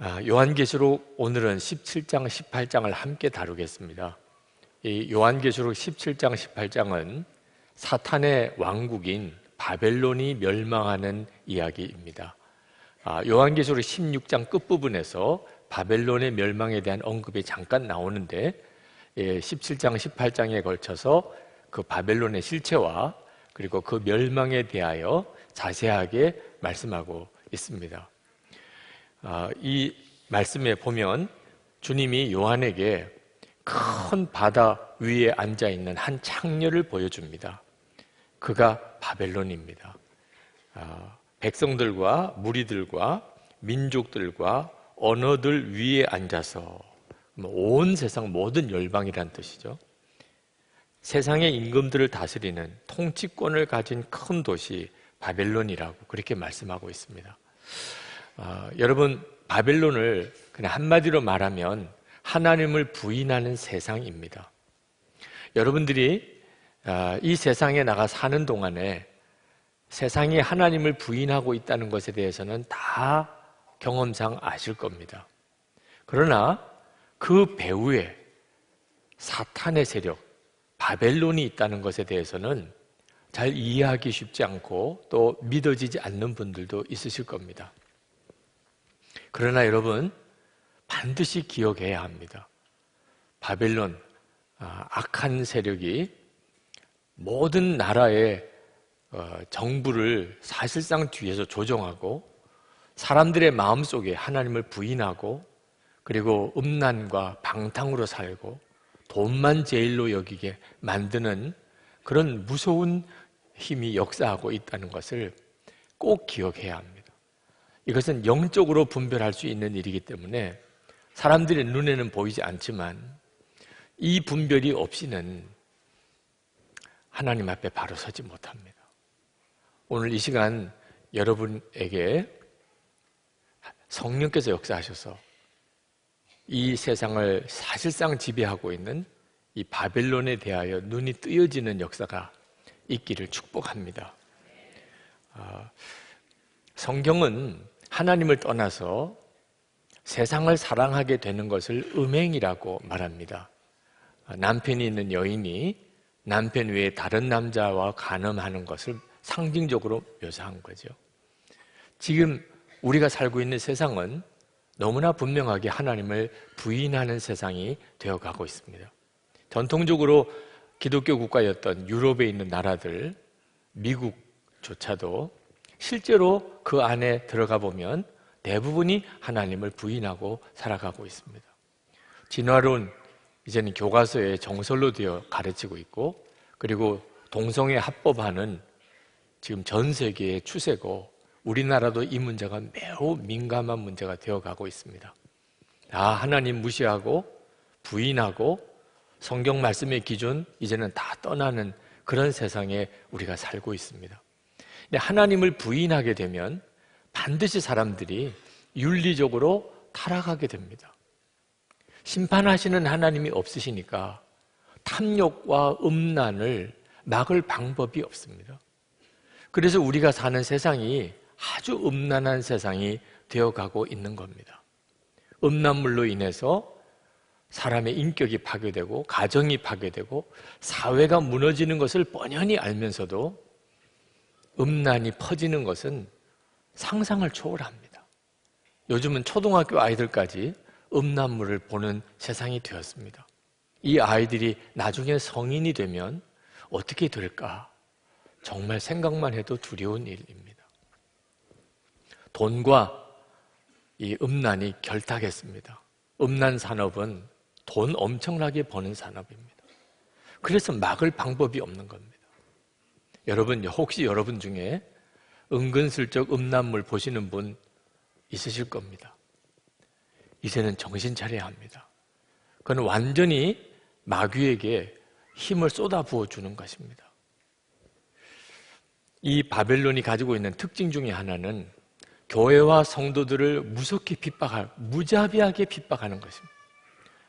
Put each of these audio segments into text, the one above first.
요한계시록 오늘은 17장, 18장을 함께 다루겠습니다. 이 요한계시록 17장, 18장은 사탄의 왕국인 바벨론이 멸망하는 이야기입니다. 요한계시록 16장 끝부분에서 바벨론의 멸망에 대한 언급이 잠깐 나오는데 17장, 18장에 걸쳐서 그 바벨론의 실체와 그리고 그 멸망에 대하여 자세하게 말씀하고 있습니다. 이 말씀에 보면 주님이 요한에게 큰 바다 위에 앉아있는 한 창녀를 보여줍니다. 그가 바벨론입니다. 백성들과 무리들과 민족들과 언어들 위에 앉아서 온 세상 모든 열방이란 뜻이죠. 세상의 임금들을 다스리는 통치권을 가진 큰 도시 바벨론이라고 그렇게 말씀하고 있습니다. 여러분, 바벨론을 그냥 한마디로 말하면 하나님을 부인하는 세상입니다. 여러분들이 이 세상에 나가 사는 동안에 세상이 하나님을 부인하고 있다는 것에 대해서는 다 경험상 아실 겁니다. 그러나 그 배후에 사탄의 세력, 바벨론이 있다는 것에 대해서는 잘 이해하기 쉽지 않고 또 믿어지지 않는 분들도 있으실 겁니다. 그러나 여러분, 반드시 기억해야 합니다. 바벨론, 악한 세력이 모든 나라의 정부를 사실상 뒤에서 조종하고 사람들의 마음속에 하나님을 부인하고 그리고 음란과 방탕으로 살고 돈만 제일로 여기게 만드는 그런 무서운 힘이 역사하고 있다는 것을 꼭 기억해야 합니다. 이것은 영적으로 분별할 수 있는 일이기 때문에 사람들의 눈에는 보이지 않지만 이 분별이 없이는 하나님 앞에 바로 서지 못합니다. 오늘 이 시간 여러분에게 성령께서 역사하셔서 이 세상을 사실상 지배하고 있는 이 바벨론에 대하여 눈이 뜨여지는 역사가 있기를 축복합니다. 성경은 하나님을 떠나서 세상을 사랑하게 되는 것을 음행이라고 말합니다. 남편이 있는 여인이 남편 외에 다른 남자와 간음하는 것을 상징적으로 묘사한 거죠. 지금 우리가 살고 있는 세상은 너무나 분명하게 하나님을 부인하는 세상이 되어가고 있습니다. 전통적으로 기독교 국가였던 유럽에 있는 나라들, 미국조차도 실제로 그 안에 들어가 보면 대부분이 하나님을 부인하고 살아가고 있습니다. 진화론, 이제는 교과서에 정설로 되어 가르치고 있고 그리고 동성애 합법화는 지금 전 세계의 추세고 우리나라도 이 문제가 매우 민감한 문제가 되어가고 있습니다. 하나님 무시하고 부인하고 성경 말씀의 기준 이제는 다 떠나는 그런 세상에 우리가 살고 있습니다. 근데 하나님을 부인하게 되면 반드시 사람들이 윤리적으로 타락하게 됩니다. 심판하시는 하나님이 없으시니까 탐욕과 음란을 막을 방법이 없습니다. 그래서 우리가 사는 세상이 아주 음란한 세상이 되어가고 있는 겁니다. 음란물로 인해서 사람의 인격이 파괴되고 가정이 파괴되고 사회가 무너지는 것을 뻔히 알면서도 음란이 퍼지는 것은 상상을 초월합니다. 요즘은 초등학교 아이들까지 음란물을 보는 세상이 되었습니다. 이 아이들이 나중에 성인이 되면 어떻게 될까? 정말 생각만 해도 두려운 일입니다. 돈과 이 음란이 결탁했습니다. 음란 산업은 돈 엄청나게 버는 산업입니다. 그래서 막을 방법이 없는 겁니다. 여러분, 혹시 여러분 중에 은근슬쩍 음란물 보시는 분 있으실 겁니다. 이제는 정신 차려야 합니다. 그건 완전히 마귀에게 힘을 쏟아부어 주는 것입니다. 이 바벨론이 가지고 있는 특징 중에 하나는 교회와 성도들을 무자비하게 핍박하는 것입니다.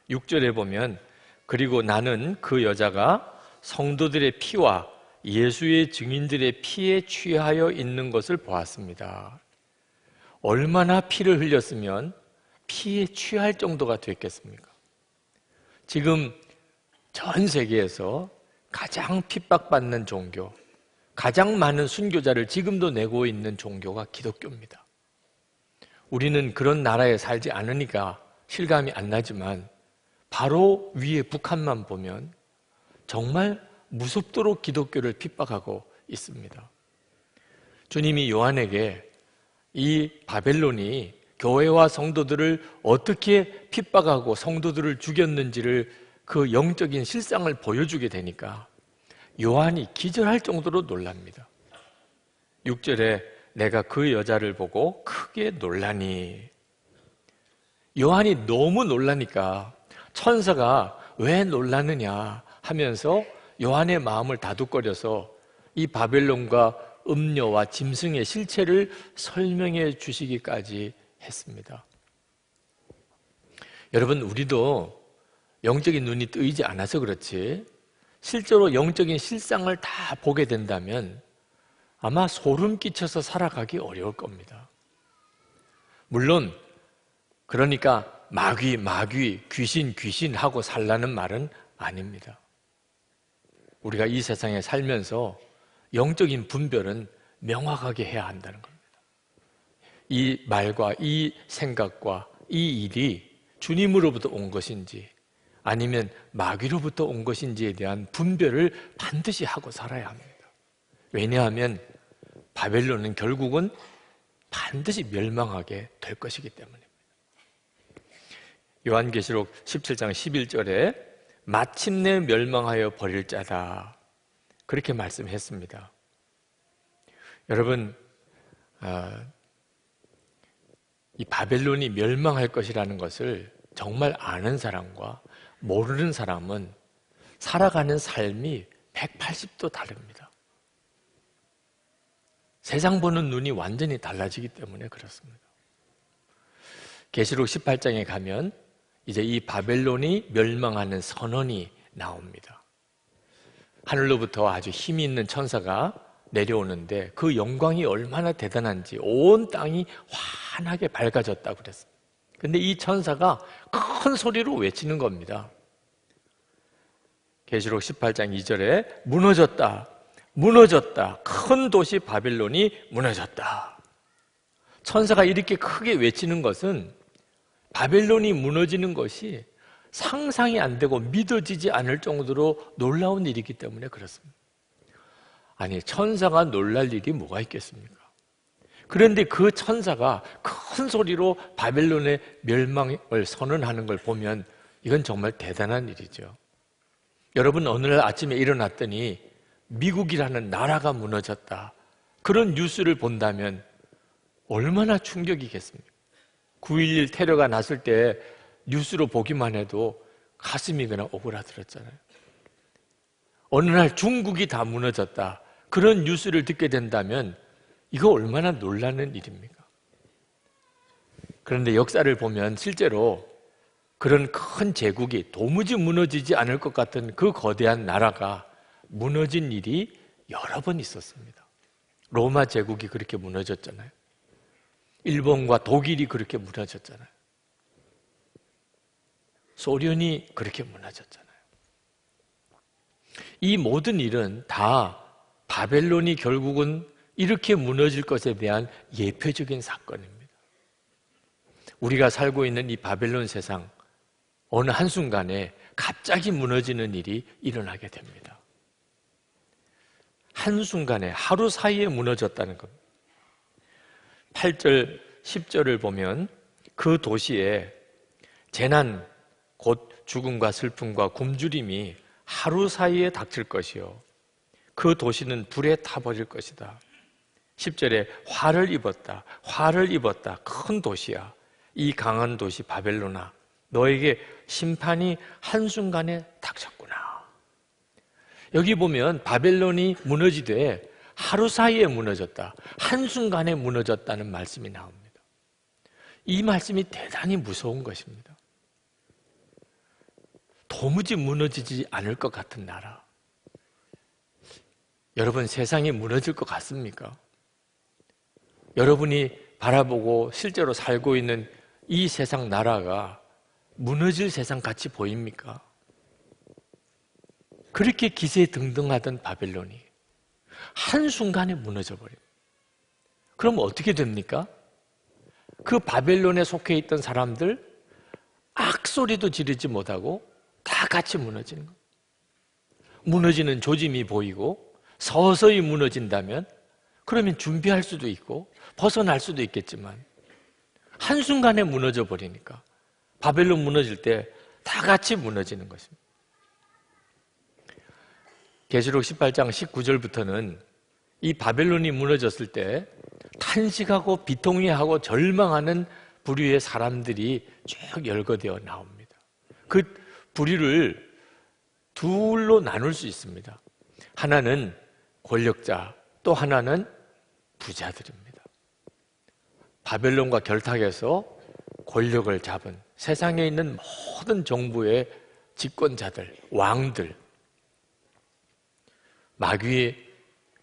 6절에 보면 그리고 나는 그 여자가 성도들의 피와 예수의 증인들의 피에 취하여 있는 것을 보았습니다. 얼마나 피를 흘렸으면 피에 취할 정도가 됐겠습니까? 지금 전 세계에서 가장 핍박받는 종교, 가장 많은 순교자를 지금도 내고 있는 종교가 기독교입니다. 우리는 그런 나라에 살지 않으니까 실감이 안 나지만 바로 위에 북한만 보면 정말 무섭도록 기독교를 핍박하고 있습니다. 주님이 요한에게 이 바벨론이 교회와 성도들을 어떻게 핍박하고 성도들을 죽였는지를 그 영적인 실상을 보여주게 되니까 요한이 기절할 정도로 놀랍니다. 6절에 내가 그 여자를 보고 크게 놀라니, 요한이 너무 놀라니까 천사가 왜 놀라느냐 하면서 요한의 마음을 다독거려서 이 바벨론과 음녀와 짐승의 실체를 설명해 주시기까지 했습니다. 여러분, 우리도 영적인 눈이 뜨이지 않아서 그렇지 실제로 영적인 실상을 다 보게 된다면 아마 소름 끼쳐서 살아가기 어려울 겁니다. 물론 그러니까 마귀, 귀신 하고 살라는 말은 아닙니다. 우리가 이 세상에 살면서 영적인 분별은 명확하게 해야 한다는 겁니다. 이 말과 이 생각과 이 일이 주님으로부터 온 것인지 아니면 마귀로부터 온 것인지에 대한 분별을 반드시 하고 살아야 합니다. 왜냐하면 바벨론은 결국은 반드시 멸망하게 될 것이기 때문입니다. 요한계시록 17장 11절에 마침내 멸망하여 버릴 자다, 그렇게 말씀했습니다. 여러분, 이 바벨론이 멸망할 것이라는 것을 정말 아는 사람과 모르는 사람은 살아가는 삶이 180도 다릅니다. 세상 보는 눈이 완전히 달라지기 때문에 그렇습니다. 계시록 18장에 가면 이제 이 바벨론이 멸망하는 선언이 나옵니다. 하늘로부터 아주 힘이 있는 천사가 내려오는데 그 영광이 얼마나 대단한지 온 땅이 환하게 밝아졌다고 그랬습니다. 근데 이 천사가 큰 소리로 외치는 겁니다. 계시록 18장 2절에 무너졌다, 무너졌다, 큰 도시 바벨론이 무너졌다. 천사가 이렇게 크게 외치는 것은 바벨론이 무너지는 것이 상상이 안 되고 믿어지지 않을 정도로 놀라운 일이기 때문에 그렇습니다. 아니, 천사가 놀랄 일이 뭐가 있겠습니까? 그런데 그 천사가 큰 소리로 바벨론의 멸망을 선언하는 걸 보면 이건 정말 대단한 일이죠. 여러분, 어느 날 아침에 일어났더니 미국이라는 나라가 무너졌다, 그런 뉴스를 본다면 얼마나 충격이겠습니까? 9.11 테러가 났을 때 뉴스로 보기만 해도 가슴이 그냥 오그라들었잖아요. 어느 날 중국이 다 무너졌다, 그런 뉴스를 듣게 된다면 이거 얼마나 놀라는 일입니까? 그런데 역사를 보면 실제로 그런 큰 제국이 도무지 무너지지 않을 것 같은 그 거대한 나라가 무너진 일이 여러 번 있었습니다. 로마 제국이 그렇게 무너졌잖아요. 일본과 독일이 그렇게 무너졌잖아요. 소련이 그렇게 무너졌잖아요. 이 모든 일은 다 바벨론이 결국은 이렇게 무너질 것에 대한 예표적인 사건입니다. 우리가 살고 있는 이 바벨론 세상, 어느 한순간에 갑자기 무너지는 일이 일어나게 됩니다. 한순간에, 하루 사이에 무너졌다는 겁니다. 8절, 10절을 보면 그 도시에 재난, 곧 죽음과 슬픔과 굶주림이 하루 사이에 닥칠 것이요, 그 도시는 불에 타버릴 것이다. 10절에 화를 입었다, 화를 입었다, 큰 도시야, 이 강한 도시 바벨론아, 너에게 심판이 한순간에 닥쳤구나. 여기 보면 바벨론이 무너지되 하루 사이에 무너졌다, 한순간에 무너졌다는 말씀이 나옵니다. 이 말씀이 대단히 무서운 것입니다. 도무지 무너지지 않을 것 같은 나라. 여러분, 세상이 무너질 것 같습니까? 여러분이 바라보고 실제로 살고 있는 이 세상 나라가 무너질 세상 같이 보입니까? 그렇게 기세등등하던 바벨론이 한순간에 무너져 버립니다. 그럼 어떻게 됩니까? 그 바벨론에 속해 있던 사람들 악소리도 지르지 못하고 다 같이 무너지는 거예요. 무너지는 조짐이 보이고 서서히 무너진다면 그러면 준비할 수도 있고 벗어날 수도 있겠지만 한순간에 무너져 버리니까 바벨론 무너질 때 다 같이 무너지는 것입니다. 계시록 18장 19절부터는 이 바벨론이 무너졌을 때 탄식하고 비통해하고 절망하는 부류의 사람들이 쭉 열거되어 나옵니다. 그 부류를 둘로 나눌 수 있습니다. 하나는 권력자, 또 하나는 부자들입니다. 바벨론과 결탁해서 권력을 잡은 세상에 있는 모든 정부의 집권자들, 왕들,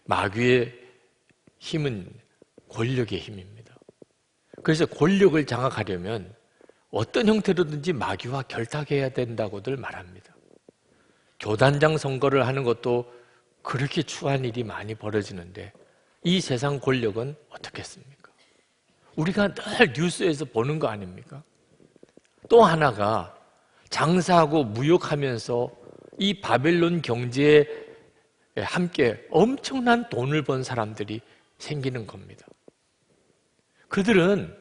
마귀의 힘은 권력의 힘입니다. 그래서 권력을 장악하려면 어떤 형태로든지 마귀와 결탁해야 된다고들 말합니다. 교단장 선거를 하는 것도 그렇게 추한 일이 많이 벌어지는데 이 세상 권력은 어떻겠습니까? 우리가 늘 뉴스에서 보는 거 아닙니까? 또 하나가 장사하고 무역하면서 이 바벨론 경제에 함께 엄청난 돈을 번 사람들이 생기는 겁니다. 그들은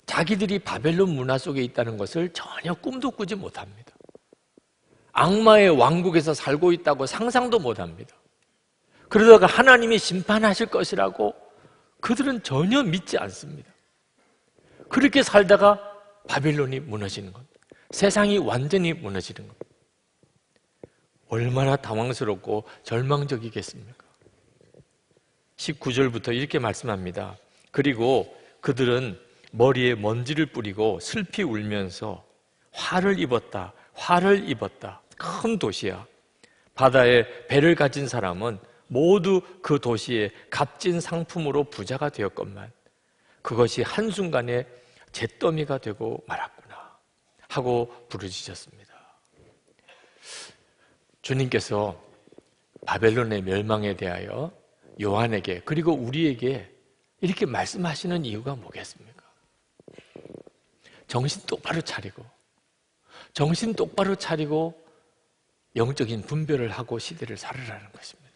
자기들이 바벨론 문화 속에 있다는 것을 전혀 꿈도 꾸지 못합니다. 악마의 왕국에서 살고 있다고 상상도 못합니다. 그러다가 하나님이 심판하실 것이라고 그들은 전혀 믿지 않습니다. 그렇게 살다가 바벨론이 무너지는 것, 세상이 완전히 무너지는 것, 얼마나 당황스럽고 절망적이겠습니까? 19절부터 이렇게 말씀합니다. 그리고 그들은 머리에 먼지를 뿌리고 슬피 울면서 화를 입었다, 화를 입었다. 큰 도시야. 바다에 배를 가진 사람은 모두 그 도시의 값진 상품으로 부자가 되었건만 그것이 한순간에 잿더미가 되고 말았구나 하고 부르짖었습니다. 주님께서 바벨론의 멸망에 대하여 요한에게 그리고 우리에게 이렇게 말씀하시는 이유가 뭐겠습니까? 정신 똑바로 차리고 영적인 분별을 하고 시대를 살으라는 것입니다.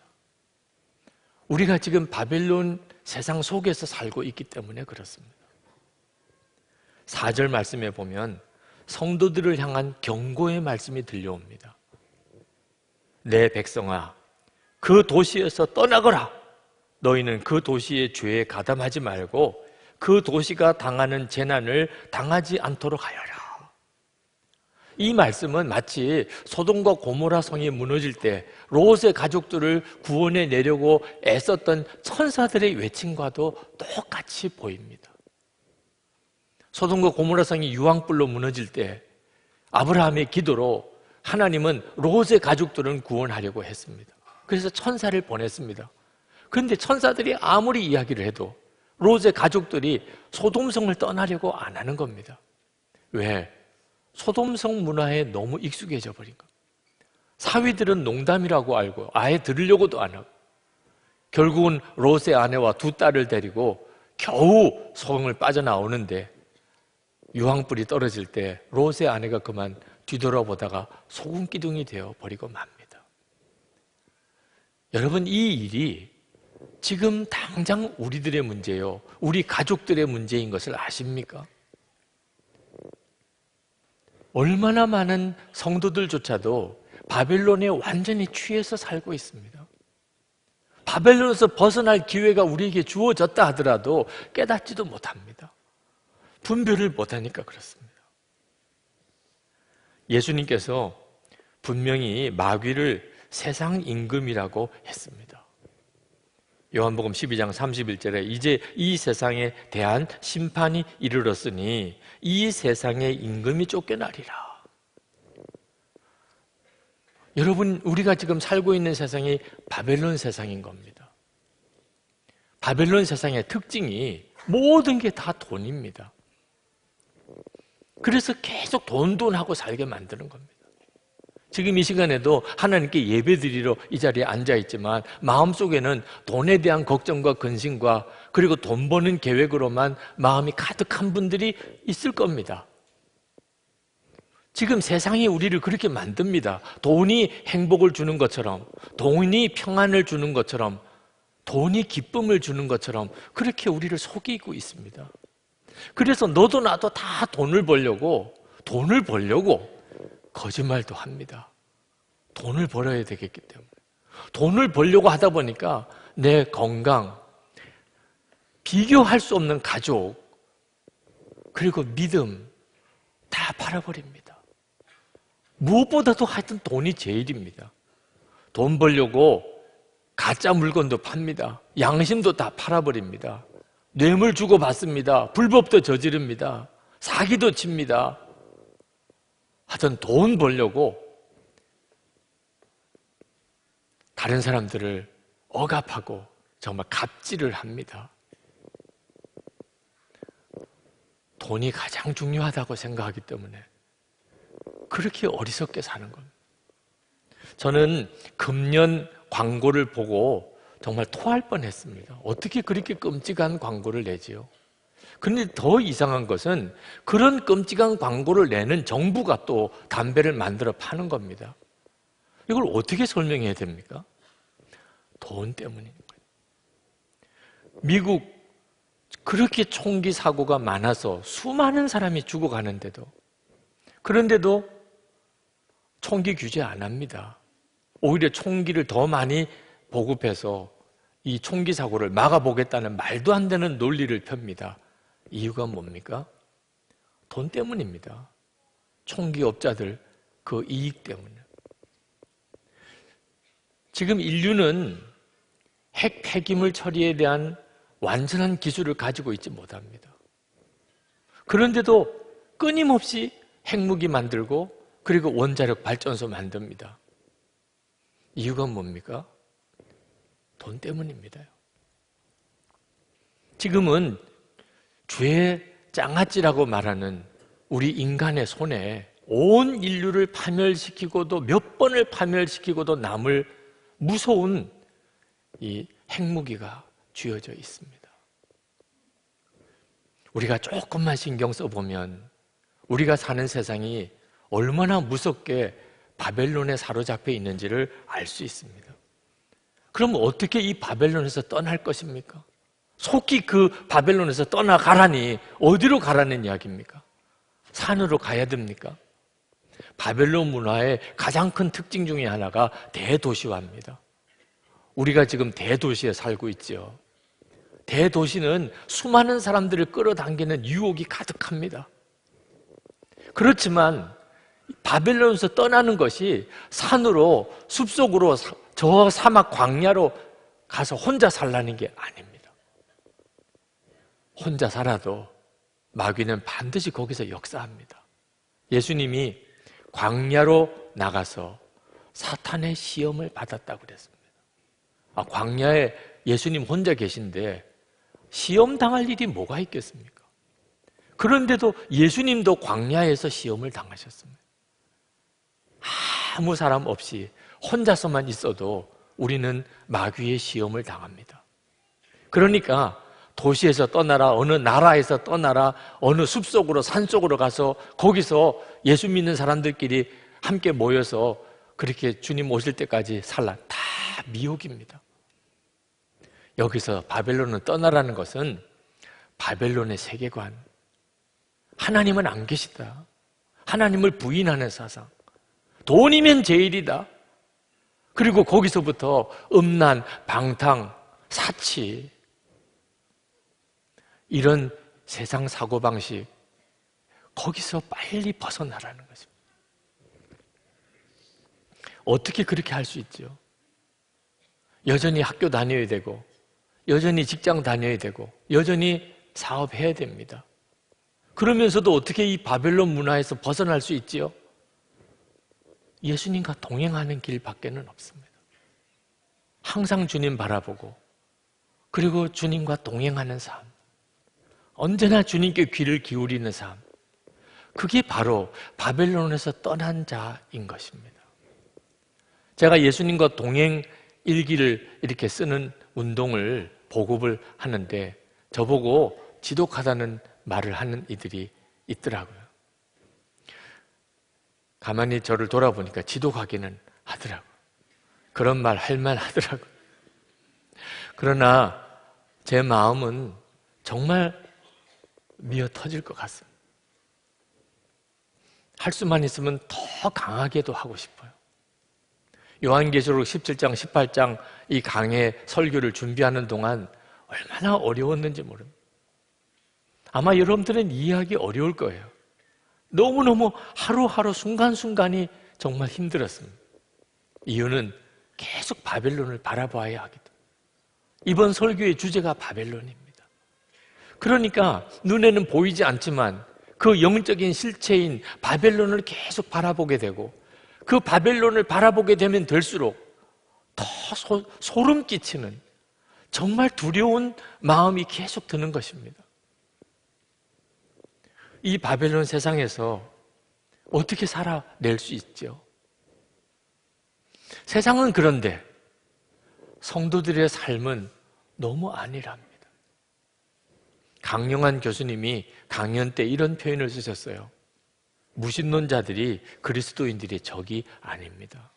우리가 지금 바벨론 세상 속에서 살고 있기 때문에 그렇습니다. 4절 말씀에 보면 성도들을 향한 경고의 말씀이 들려옵니다. 내 백성아, 그 도시에서 떠나거라. 너희는 그 도시의 죄에 가담하지 말고 그 도시가 당하는 재난을 당하지 않도록 하여라. 이 말씀은 마치 소돔과 고모라 성이 무너질 때 롯의 가족들을 구원해 내려고 애썼던 천사들의 외침과도 똑같이 보입니다. 소돔과 고모라 성이 유황불로 무너질 때 아브라함의 기도로 하나님은 롯의 가족들은 구원하려고 했습니다. 그래서 천사를 보냈습니다. 그런데 천사들이 아무리 이야기를 해도 롯의 가족들이 소돔성을 떠나려고 안 하는 겁니다. 왜? 소돔성 문화에 너무 익숙해져 버린 겁니다. 사위들은 농담이라고 알고 아예 들으려고도 안 하고 결국은 롯의 아내와 두 딸을 데리고 겨우 성을 빠져나오는데 유황불이 떨어질 때 롯의 아내가 그만 뒤돌아보다가 소금 기둥이 되어 버리고 맙니다. 여러분, 이 일이 지금 당장 우리들의 문제요, 우리 가족들의 문제인 것을 아십니까? 얼마나 많은 성도들조차도 바벨론에 완전히 취해서 살고 있습니다. 바벨론에서 벗어날 기회가 우리에게 주어졌다 하더라도 깨닫지도 못합니다. 분별을 못하니까 그렇습니다. 예수님께서 분명히 마귀를 세상 임금이라고 했습니다. 요한복음 12장 31절에 이제 이 세상에 대한 심판이 이르렀으니 이 세상의 임금이 쫓겨나리라. 여러분, 우리가 지금 살고 있는 세상이 바벨론 세상인 겁니다. 바벨론 세상의 특징이 모든 게 다 돈입니다. 그래서 계속 돈하고 살게 만드는 겁니다. 지금 이 시간에도 하나님께 예배드리러 이 자리에 앉아있지만 마음속에는 돈에 대한 걱정과 근심과 그리고 돈 버는 계획으로만 마음이 가득한 분들이 있을 겁니다. 지금 세상이 우리를 그렇게 만듭니다. 돈이 행복을 주는 것처럼, 돈이 평안을 주는 것처럼, 돈이 기쁨을 주는 것처럼 그렇게 우리를 속이고 있습니다. 그래서 너도 나도 다 돈을 벌려고 거짓말도 합니다. 돈을 벌어야 되겠기 때문에. 돈을 벌려고 하다 보니까 내 건강, 비교할 수 없는 가족, 그리고 믿음 다 팔아버립니다. 무엇보다도 하여튼 돈이 제일입니다. 돈 벌려고 가짜 물건도 팝니다. 양심도 다 팔아버립니다. 뇌물 주고 받습니다. 불법도 저지릅니다. 사기도 칩니다. 하여튼 돈 벌려고 다른 사람들을 억압하고 정말 갑질을 합니다. 돈이 가장 중요하다고 생각하기 때문에 그렇게 어리석게 사는 겁니다. 저는 금년 광고를 보고 정말 토할 뻔했습니다. 어떻게 그렇게 끔찍한 광고를 내지요? 그런데 더 이상한 것은 그런 끔찍한 광고를 내는 정부가 또 담배를 만들어 파는 겁니다. 이걸 어떻게 설명해야 됩니까? 돈 때문인 거예요. 미국 그렇게 총기 사고가 많아서 수많은 사람이 죽어가는데도, 그런데도 총기 규제 안 합니다. 오히려 총기를 더 많이 보급해서 이 총기 사고를 막아보겠다는 말도 안 되는 논리를 펴니다. 이유가 뭡니까? 돈 때문입니다. 총기업자들 그 이익 때문에. 지금 인류는 핵 폐기물 처리에 대한 완전한 기술을 가지고 있지 못합니다. 그런데도 끊임없이 핵무기 만들고 그리고 원자력 발전소 만듭니다. 이유가 뭡니까? 돈 때문입니다. 지금은 죄의 장아찌라고 말하는 우리 인간의 손에 온 인류를 파멸시키고도 몇 번을 파멸시키고도 남을 무서운 이 핵무기가 쥐어져 있습니다. 우리가 조금만 신경 써보면 우리가 사는 세상이 얼마나 무섭게 바벨론에 사로잡혀 있는지를 알 수 있습니다. 그럼 어떻게 이 바벨론에서 떠날 것입니까? 속히 그 바벨론에서 떠나가라니 어디로 가라는 이야기입니까? 산으로 가야 됩니까? 바벨론 문화의 가장 큰 특징 중에 하나가 대도시화입니다. 우리가 지금 대도시에 살고 있죠. 대도시는 수많은 사람들을 끌어당기는 유혹이 가득합니다. 그렇지만 바벨론에서 떠나는 것이 산으로, 숲속으로, 저 사막 광야로 가서 혼자 살라는 게 아닙니다. 혼자 살아도 마귀는 반드시 거기서 역사합니다. 예수님이 광야로 나가서 사탄의 시험을 받았다고 그랬습니다. 광야에 예수님 혼자 계신데 시험 당할 일이 뭐가 있겠습니까? 그런데도 예수님도 광야에서 시험을 당하셨습니다. 아무 사람 없이 혼자서만 있어도 우리는 마귀의 시험을 당합니다. 그러니까 도시에서 떠나라, 어느 나라에서 떠나라, 어느 숲속으로 산속으로 가서 거기서 예수 믿는 사람들끼리 함께 모여서 그렇게 주님 오실 때까지 살라. 다 미혹입니다. 여기서 바벨론을 떠나라는 것은 바벨론의 세계관, 하나님은 안 계시다, 하나님을 부인하는 사상, 돈이면 제일이다, 그리고 거기서부터 음란, 방탕, 사치, 이런 세상 사고방식, 거기서 빨리 벗어나라는 것입니다. 어떻게 그렇게 할 수 있죠? 여전히 학교 다녀야 되고, 여전히 직장 다녀야 되고, 여전히 사업해야 됩니다. 그러면서도 어떻게 이 바벨론 문화에서 벗어날 수 있지요? 예수님과 동행하는 길밖에는 없습니다. 항상 주님 바라보고, 그리고 주님과 동행하는 삶, 언제나 주님께 귀를 기울이는 삶, 그게 바로 바벨론에서 떠난 자인 것입니다. 제가 예수님과 동행 일기를 이렇게 쓰는 운동을 보급을 하는데 저보고 지독하다는 말을 하는 이들이 있더라고요. 가만히 저를 돌아보니까 지독하기는 하더라고요. 그런 말 할 만하더라고요. 그러나 제 마음은 정말 미어 터질 것 같습니다. 할 수만 있으면 더 강하게도 하고 싶어요. 요한계시록 17장, 18장 이 강의 설교를 준비하는 동안 얼마나 어려웠는지 모릅니다. 아마 여러분들은 이해하기 어려울 거예요. 너무너무 하루하루 순간순간이 정말 힘들었습니다. 이유는 계속 바벨론을 바라봐야 하기 때문에. 이번 설교의 주제가 바벨론입니다. 그러니까 눈에는 보이지 않지만 그 영적인 실체인 바벨론을 계속 바라보게 되고 그 바벨론을 바라보게 되면 될수록 더 소름 끼치는 정말 두려운 마음이 계속 드는 것입니다. 이 바벨론 세상에서 어떻게 살아낼 수 있죠? 세상은 그런데 성도들의 삶은 너무 아니랍니다. 강영한 교수님이 강연 때 이런 표현을 쓰셨어요. 무신론자들이 그리스도인들의 적이 아닙니다.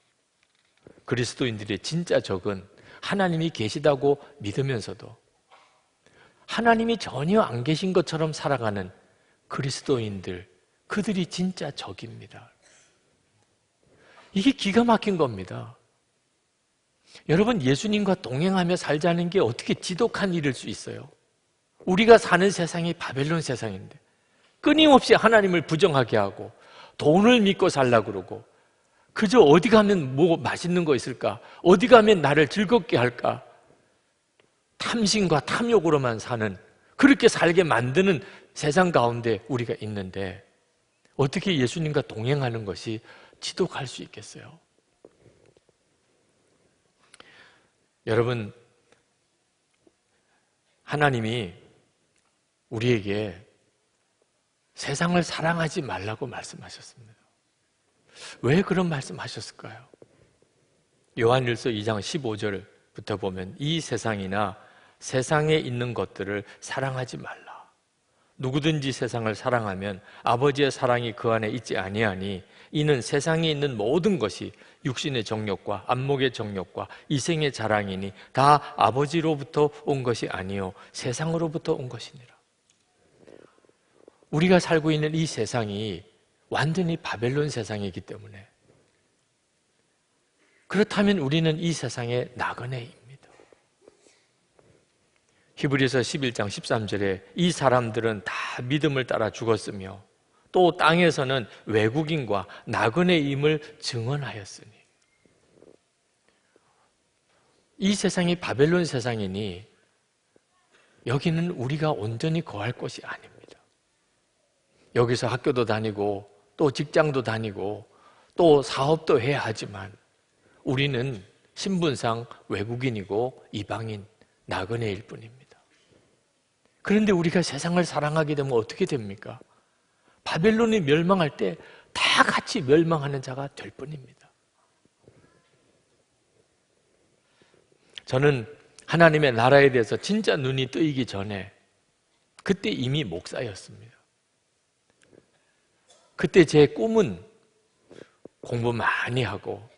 그리스도인들의 진짜 적은 하나님이 계시다고 믿으면서도 하나님이 전혀 안 계신 것처럼 살아가는 그리스도인들, 그들이 진짜 적입니다. 이게 기가 막힌 겁니다. 여러분, 예수님과 동행하며 살자는 게 어떻게 지독한 일일 수 있어요? 우리가 사는 세상이 바벨론 세상인데 끊임없이 하나님을 부정하게 하고 돈을 믿고 살려고 그러고 그저 어디 가면 뭐 맛있는 거 있을까? 어디 가면 나를 즐겁게 할까? 탐심과 탐욕으로만 사는, 그렇게 살게 만드는 세상 가운데 우리가 있는데 어떻게 예수님과 동행하는 것이 지독할 수 있겠어요? 여러분, 하나님이 우리에게 세상을 사랑하지 말라고 말씀하셨습니다. 왜 그런 말씀하셨을까요? 요한일서 2장 15절부터 보면 이 세상이나 세상에 있는 것들을 사랑하지 말라. 누구든지 세상을 사랑하면 아버지의 사랑이 그 안에 있지 아니하니 이는 세상에 있는 모든 것이 육신의 정욕과 안목의 정욕과 이생의 자랑이니 다 아버지로부터 온 것이 아니요 세상으로부터 온 것이니라. 우리가 살고 있는 이 세상이 완전히 바벨론 세상이기 때문에 그렇다면 우리는 이 세상의 나그네입니다. 히브리서 11장 13절에 이 사람들은 다 믿음을 따라 죽었으며 또 땅에서는 외국인과 나그네임을 증언하였으니, 이 세상이 바벨론 세상이니 여기는 우리가 온전히 거할 곳이 아닙니다. 여기서 학교도 다니고 또 직장도 다니고 또 사업도 해야 하지만 우리는 신분상 외국인이고 이방인, 나그네일 뿐입니다. 그런데 우리가 세상을 사랑하게 되면 어떻게 됩니까? 바벨론이 멸망할 때 다 같이 멸망하는 자가 될 뿐입니다. 저는 하나님의 나라에 대해서 진짜 눈이 뜨이기 전에 그때 이미 목사였습니다. 그때 제 꿈은 공부 많이 하고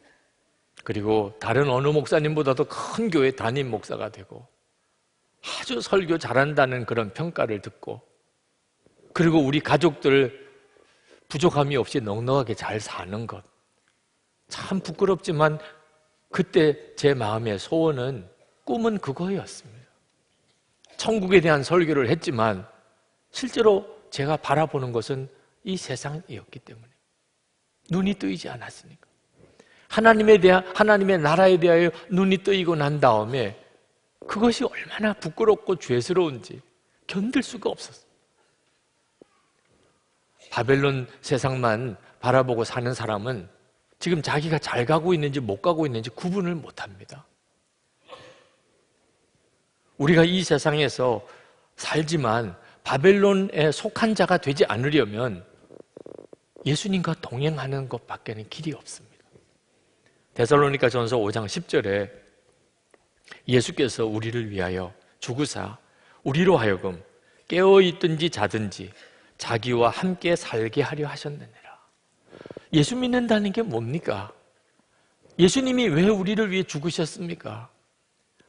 그리고 다른 어느 목사님보다도 큰 교회 담임 목사가 되고 아주 설교 잘한다는 그런 평가를 듣고 그리고 우리 가족들 부족함이 없이 넉넉하게 잘 사는 것, 참 부끄럽지만 그때 제 마음의 소원은, 꿈은 그거였습니다. 천국에 대한 설교를 했지만 실제로 제가 바라보는 것은 이 세상이었기 때문에 눈이 뜨이지 않았으니까. 하나님의 나라에 대하여 눈이 뜨이고 난 다음에 그것이 얼마나 부끄럽고 죄스러운지 견딜 수가 없었어요. 바벨론 세상만 바라보고 사는 사람은 지금 자기가 잘 가고 있는지 못 가고 있는지 구분을 못합니다. 우리가 이 세상에서 살지만 바벨론에 속한 자가 되지 않으려면 예수님과 동행하는 것밖에는 길이 없습니다. 데살로니가 전서 5장 10절에 예수께서 우리를 위하여 죽으사 우리로 하여금 깨어있든지 자든지 자기와 함께 살게 하려 하셨느니라. 예수 믿는다는 게 뭡니까? 예수님이 왜 우리를 위해 죽으셨습니까?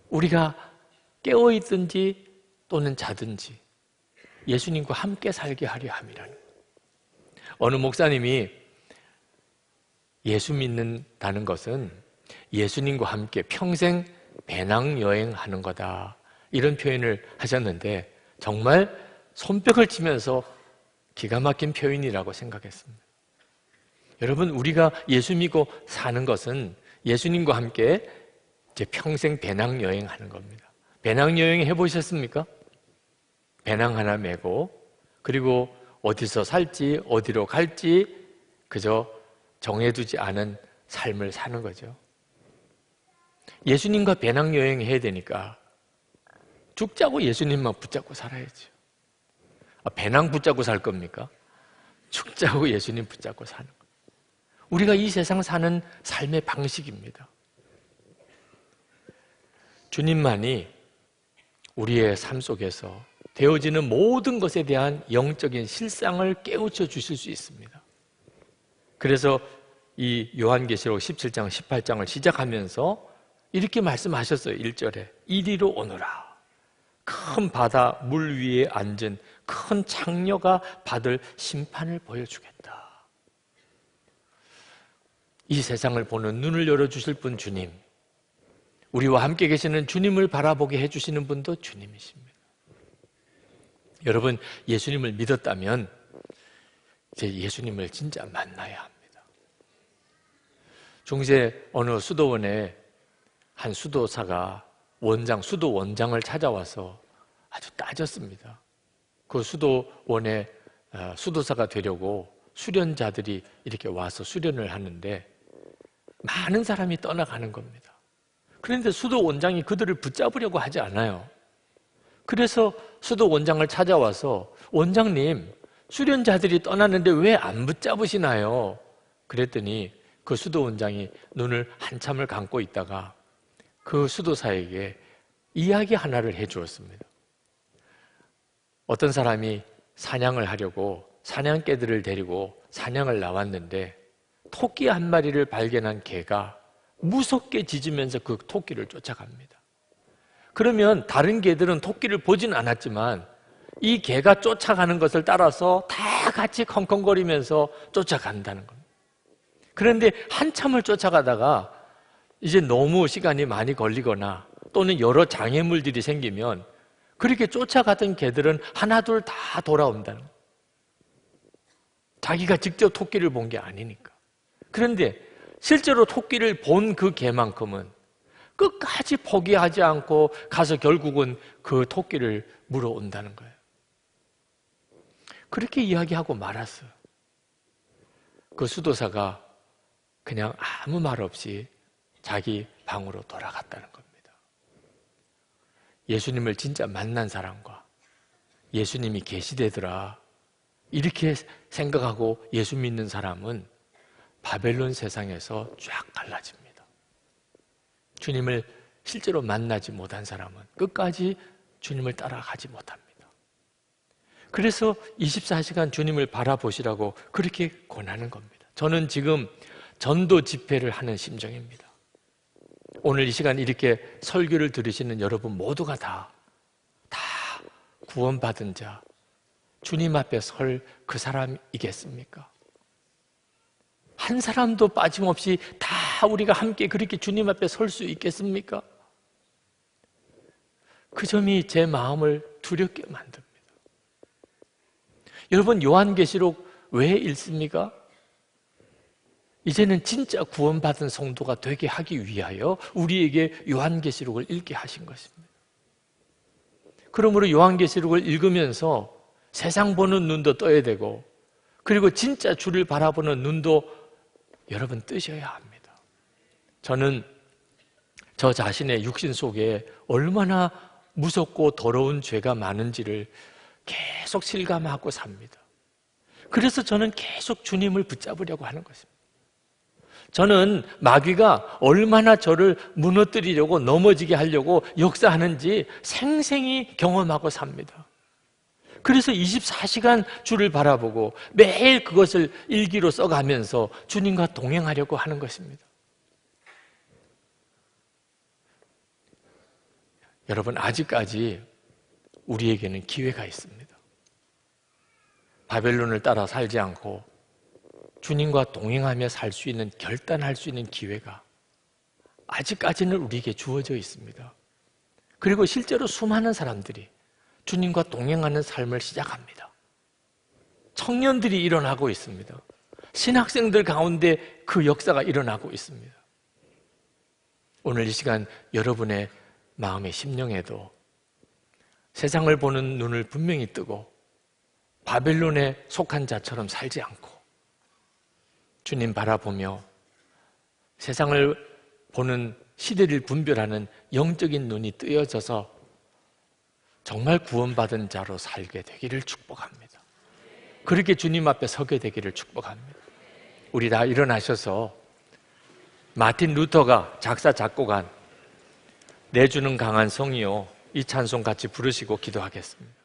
우리가 깨어있든지 또는 자든지 예수님과 함께 살게 하려 함이라는 거예요. 어느 목사님이 예수 믿는다는 것은 예수님과 함께 평생 배낭여행하는 거다, 이런 표현을 하셨는데 정말 손뼉을 치면서 기가 막힌 표현이라고 생각했습니다. 여러분, 우리가 예수 믿고 사는 것은 예수님과 함께 이제 평생 배낭여행하는 겁니다. 배낭여행 해보셨습니까? 배낭 하나 메고 그리고 어디서 살지 어디로 갈지 그저 정해두지 않은 삶을 사는 거죠. 예수님과 배낭여행 해야 되니까 죽자고 예수님만 붙잡고 살아야죠. 배낭 붙잡고 살 겁니까? 죽자고 예수님 붙잡고 사는 거예요. 우리가 이 세상 사는 삶의 방식입니다. 주님만이 우리의 삶 속에서 되어지는 모든 것에 대한 영적인 실상을 깨우쳐 주실 수 있습니다. 그래서 이 요한계시록 17장, 18장을 시작하면서 이렇게 말씀하셨어요. 1절에 이리로 오너라. 큰 바다 물 위에 앉은 큰 창녀가 받을 심판을 보여주겠다. 이 세상을 보는 눈을 열어주실 분 주님, 우리와 함께 계시는 주님을 바라보게 해주시는 분도 주님이십니다. 여러분, 예수님을 믿었다면 이제 예수님을 진짜 만나야 합니다. 중세 어느 수도원에 한 수도사가 수도 원장을 찾아와서 아주 따졌습니다. 그 수도원에 수도사가 되려고 수련자들이 이렇게 와서 수련을 하는데 많은 사람이 떠나가는 겁니다. 그런데 수도 원장이 그들을 붙잡으려고 하지 않아요. 그래서 수도 원장을 찾아와서 원장님, 수련자들이 떠나는데 왜 안 붙잡으시나요? 그랬더니 그 수도 원장이 눈을 한참을 감고 있다가 그 수도사에게 이야기 하나를 해주었습니다. 어떤 사람이 사냥을 하려고 사냥개들을 데리고 사냥을 나왔는데 토끼 한 마리를 발견한 개가 무섭게 짖으면서 그 토끼를 쫓아갑니다. 그러면 다른 개들은 토끼를 보진 않았지만 이 개가 쫓아가는 것을 따라서 다 같이 컹컹거리면서 쫓아간다는 겁니다. 그런데 한참을 쫓아가다가 이제 너무 시간이 많이 걸리거나 또는 여러 장애물들이 생기면 그렇게 쫓아가던 개들은 하나둘 다 돌아온다는 거예요. 자기가 직접 토끼를 본 게 아니니까. 그런데 실제로 토끼를 본 그 개만큼은 끝까지 포기하지 않고 가서 결국은 그 토끼를 물어온다는 거예요. 그렇게 이야기하고 말았어요. 그 수도사가 그냥 아무 말 없이 자기 방으로 돌아갔다는 겁니다. 예수님을 진짜 만난 사람과 예수님이 계시되더라 이렇게 생각하고 예수 믿는 사람은 바벨론 세상에서 쫙 갈라집니다. 주님을 실제로 만나지 못한 사람은 끝까지 주님을 따라가지 못합니다. 그래서 24시간 주님을 바라보시라고 그렇게 권하는 겁니다. 저는 지금 전도 집회를 하는 심정입니다. 오늘 이 시간 이렇게 설교를 들으시는 여러분 모두가 다 구원받은 자, 주님 앞에 설 그 사람이겠습니까? 한 사람도 빠짐없이 다 우리가 함께 그렇게 주님 앞에 설 수 있겠습니까? 그 점이 제 마음을 두렵게 만듭니다. 여러분, 요한계시록 왜 읽습니까? 이제는 진짜 구원받은 성도가 되게 하기 위하여 우리에게 요한계시록을 읽게 하신 것입니다. 그러므로 요한계시록을 읽으면서 세상 보는 눈도 떠야 되고 그리고 진짜 주를 바라보는 눈도 여러분 뜨셔야 합니다. 저는 저 자신의 육신 속에 얼마나 무섭고 더러운 죄가 많은지를 계속 실감하고 삽니다. 그래서 저는 계속 주님을 붙잡으려고 하는 것입니다. 저는 마귀가 얼마나 저를 무너뜨리려고 넘어지게 하려고 역사하는지 생생히 경험하고 삽니다. 그래서 24시간 주를 바라보고 매일 그것을 일기로 써가면서 주님과 동행하려고 하는 것입니다. 여러분, 아직까지 우리에게는 기회가 있습니다. 바벨론을 따라 살지 않고 주님과 동행하며 살 수 있는, 결단할 수 있는 기회가 아직까지는 우리에게 주어져 있습니다. 그리고 실제로 수많은 사람들이 주님과 동행하는 삶을 시작합니다. 청년들이 일어나고 있습니다. 신학생들 가운데 그 역사가 일어나고 있습니다. 오늘 이 시간 여러분의 마음의 심령에도 세상을 보는 눈을 분명히 뜨고 바벨론에 속한 자처럼 살지 않고 주님 바라보며 세상을 보는, 시대를 분별하는 영적인 눈이 뜨여져서 정말 구원받은 자로 살게 되기를 축복합니다. 그렇게 주님 앞에 서게 되기를 축복합니다. 우리 다 일어나셔서 마틴 루터가 작사 작곡한 내주는 강한 성이요, 이 찬송 같이 부르시고 기도하겠습니다.